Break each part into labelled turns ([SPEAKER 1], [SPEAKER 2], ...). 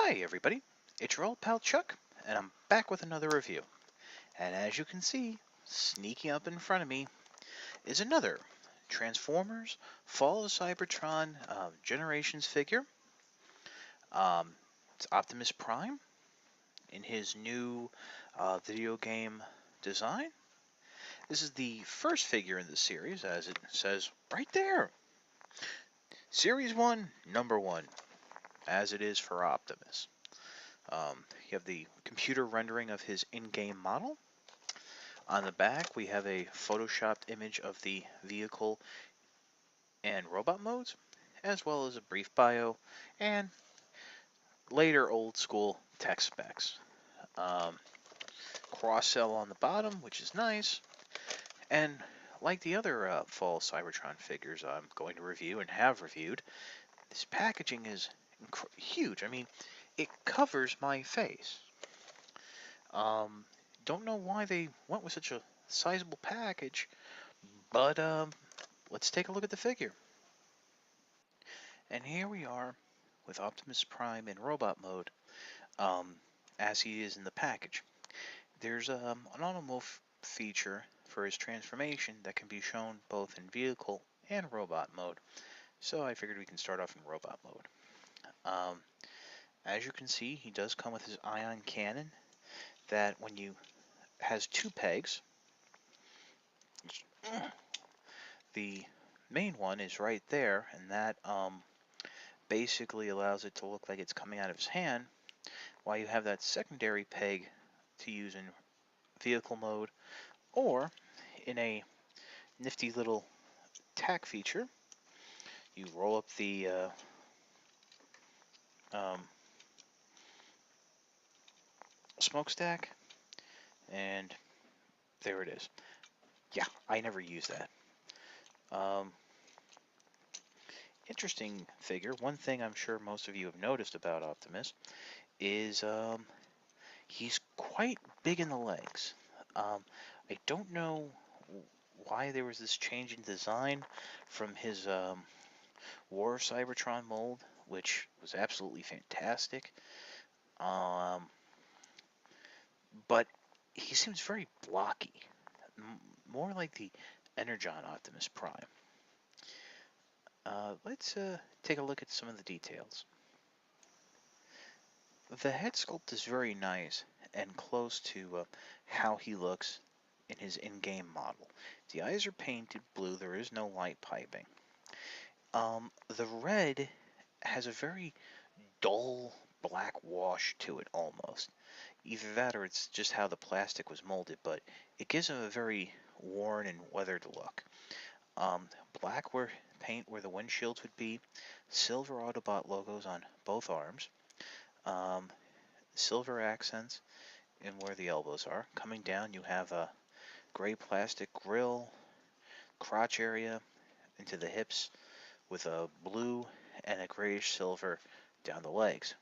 [SPEAKER 1] Hi everybody, it's your old pal Chuck, and I'm back with another review. And as you can see, sneaking up in front of me is another Transformers Fall of Cybertron Generations figure. It's Optimus Prime in his new video game design. This is the first figure in the series, as it says right there. Series 1, number 1, as it is for Optimus. You have the computer rendering of his in-game model. On the back, we have a photoshopped image of the vehicle and robot modes, as well as a brief bio and later old school tech specs. Um, Cross-sell on the bottom, which is nice. And like the other Fall Cybertron figures I'm going to review and have reviewed, this packaging is huge. I mean, it covers my face. Don't know why they went with such a sizable package, but let's take a look at the figure. And here we are with Optimus Prime in robot mode, as he is in the package. There's an auto feature for his transformation that can be shown both in vehicle and robot mode. So I figured we can start off in robot mode. As you can see, he does come with his ion cannon that has two pegs. The main one is right there, and that basically allows it to look like it's coming out of his hand, while you have that secondary peg to use in vehicle mode, or in a nifty little tack feature, you roll up the smokestack, and there it is. Yeah, I never use that. Interesting figure. One thing I'm sure most of you have noticed about Optimus is he's quite big in the legs. I don't know why there was this change in design from his War Cybertron mold, which was absolutely fantastic. But he seems very blocky, more like the Energon Optimus Prime. Let's take a look at some of the details. The head sculpt is very nice and close to how he looks in his in-game model. The eyes are painted blue, there is no light piping. The red has a very dull black wash to it almost. Either that or it's just how the plastic was molded, but it gives him a very worn and weathered look. Black paint where the windshields would be, silver Autobot logos on both arms, silver accents in where the elbows are. Coming down, you have a gray plastic grill, crotch area into the hips with a blue and a grayish silver down the legs.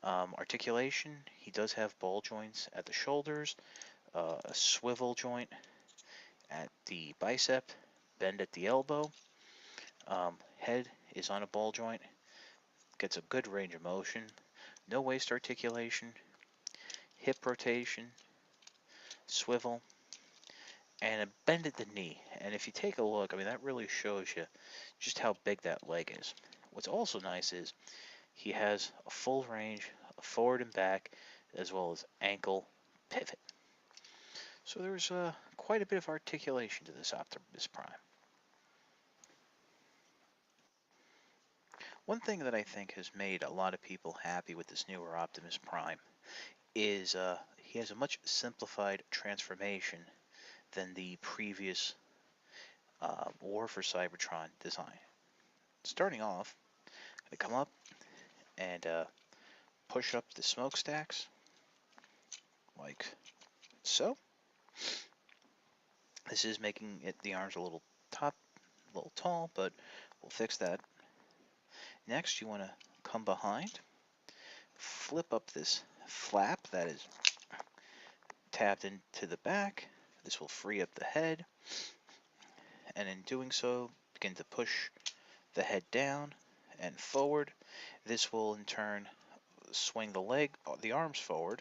[SPEAKER 1] Articulation, he does have ball joints at the shoulders, a swivel joint at the bicep, bend at the elbow. Head is on a ball joint, gets a good range of motion, no waist articulation, hip rotation, swivel, and a bend at the knee. And if you take a look, I mean, that really shows you just how big that leg is. What's also nice is he has a full range of forward and back, as well as ankle pivot. So there's quite a bit of articulation to this Optimus Prime. One thing that I think has made a lot of people happy with this newer Optimus Prime is he has a much simplified transformation than the previous War for Cybertron design. Starting off, I'm going to come up and push up the smokestacks like so. This is making the arms a little tall, but we'll fix that. Next, you want to come behind, flip up this flap that is tapped into the back. This will free up the head, and in doing so, begin to push the head down and forward. This will in turn swing the arms forward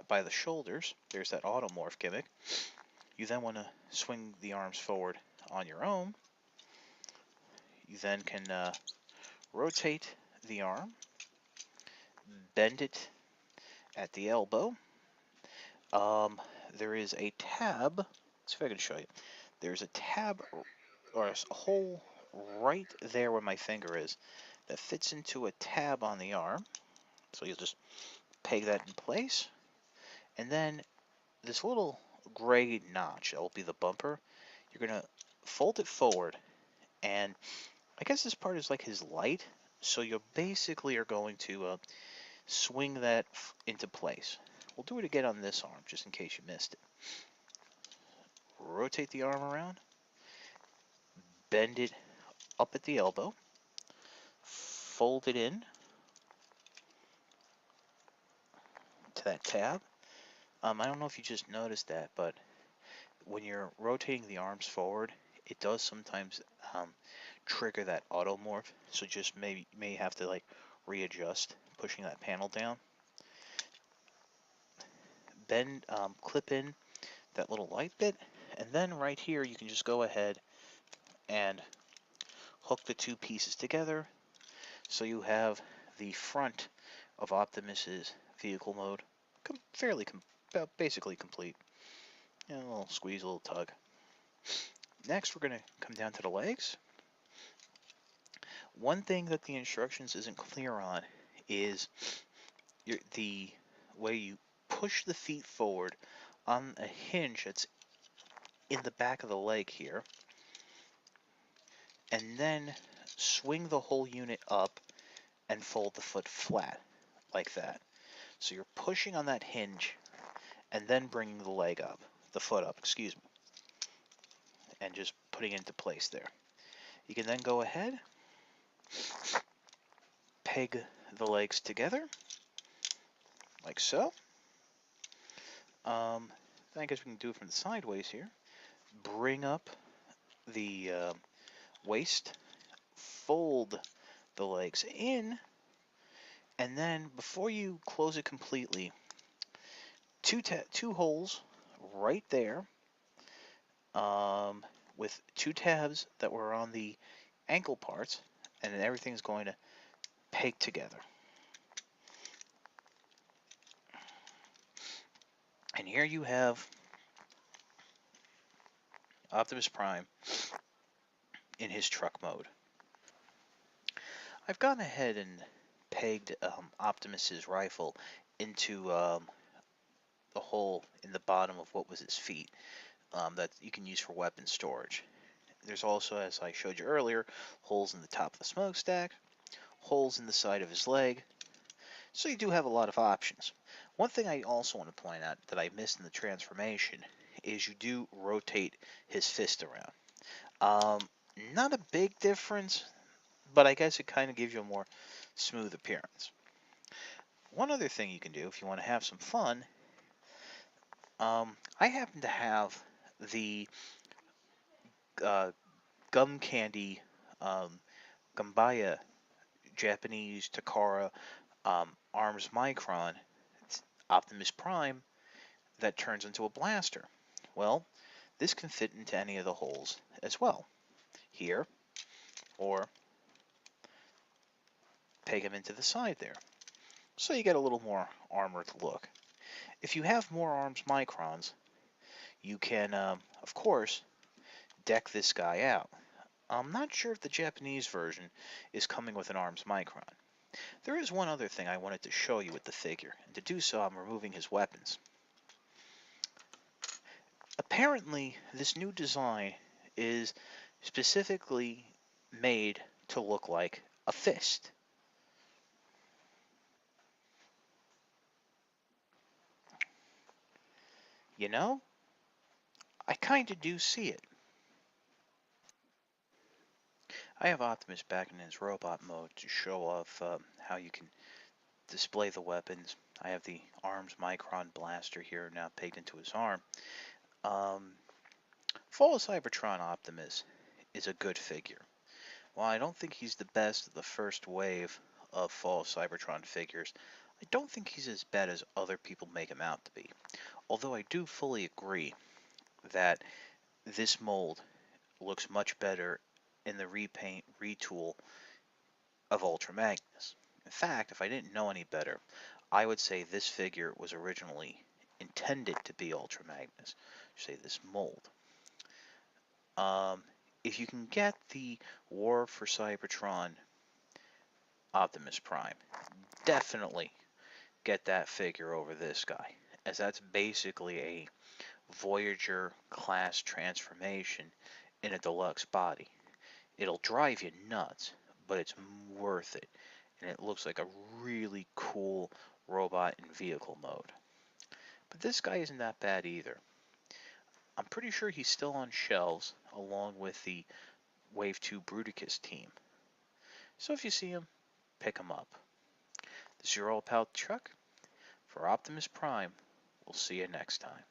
[SPEAKER 1] by the shoulders. There's that automorph gimmick. You then want to swing the arms forward on your own. You then can rotate the arm, bend it at the elbow. There is a tab. Let's see if I can show you. There's a tab or a hole right there where my finger is that fits into a tab on the arm. So you'll just peg that in place. And then this little gray notch, that will be the bumper, you're going to fold it forward. And I guess this part is like his light. So you basically are going to swing that into place. We'll do it again on this arm, just in case you missed it. Rotate the arm around. Bend it up at the elbow. Fold it in to that tab. I don't know if you just noticed that, but when you're rotating the arms forward, it does sometimes trigger that automorph. So just may have to like readjust, pushing that panel down. Bend, clip in that little light bit, and then right here you can just go ahead and hook the two pieces together. So you have the front of Optimus's vehicle mode basically complete. A little squeeze, a little tug. Next, we're going to come down to the legs. One thing that the instructions isn't clear on is the way you push the feet forward on a hinge that's in the back of the leg here, and then swing the whole unit up and fold the foot flat like that. So you're pushing on that hinge and then bringing the foot up, excuse me, and just putting it into place there. You can then go ahead, peg the legs together, like so. I guess we can do it from the sideways here. Bring up the waist, fold the legs in, and then before you close it completely, two holes right there with two tabs that were on the ankle parts, and then everything's going to peg together. And here you have Optimus Prime in his truck mode. I've gone ahead and pegged Optimus's rifle into the hole in the bottom of what was his feet that you can use for weapon storage. There's also, as I showed you earlier, holes in the top of the smokestack, holes in the side of his leg, so you do have a lot of options. One thing I also want to point out that I missed in the transformation is you do rotate his fist around. Not a big difference, but I guess it kind of gives you a more smooth appearance. One other thing you can do if you want to have some fun, I happen to have the gum candy Gambaya Japanese Takara Arms Micron Optimus Prime that turns into a blaster. Well, this can fit into any of the holes as well. Here, or peg him into the side there. So you get a little more armored look. If you have more arms microns, you can, of course, deck this guy out. I'm not sure if the Japanese version is coming with an arms micron. There is one other thing I wanted to show you with the figure, and to do so I'm removing his weapons. Apparently, this new design is specifically made to look like a fist. You know, I kinda do see it. I have Optimus back in his robot mode to show off how you can display the weapons. I have the arms micron blaster here now pegged into his arm. Fall of Cybertron Optimus is a good figure. While I don't think he's the best of the first wave of Fall Cybertron figures, I don't think he's as bad as other people make him out to be. Although I do fully agree that this mold looks much better in the repaint retool of Ultra Magnus. In fact, if I didn't know any better, I would say this figure was originally intended to be Ultra Magnus. Say this mold. If you can get the War for Cybertron Optimus Prime, definitely get that figure over this guy, as that's basically a Voyager class transformation in a deluxe body. It'll drive you nuts, but it's worth it, and it looks like a really cool robot in vehicle mode. But this guy isn't that bad either. I'm pretty sure he's still on shelves along with the Wave 2 Bruticus team. So if you see him, pick him up. This is your old pal Chuck for Optimus Prime. We'll see you next time.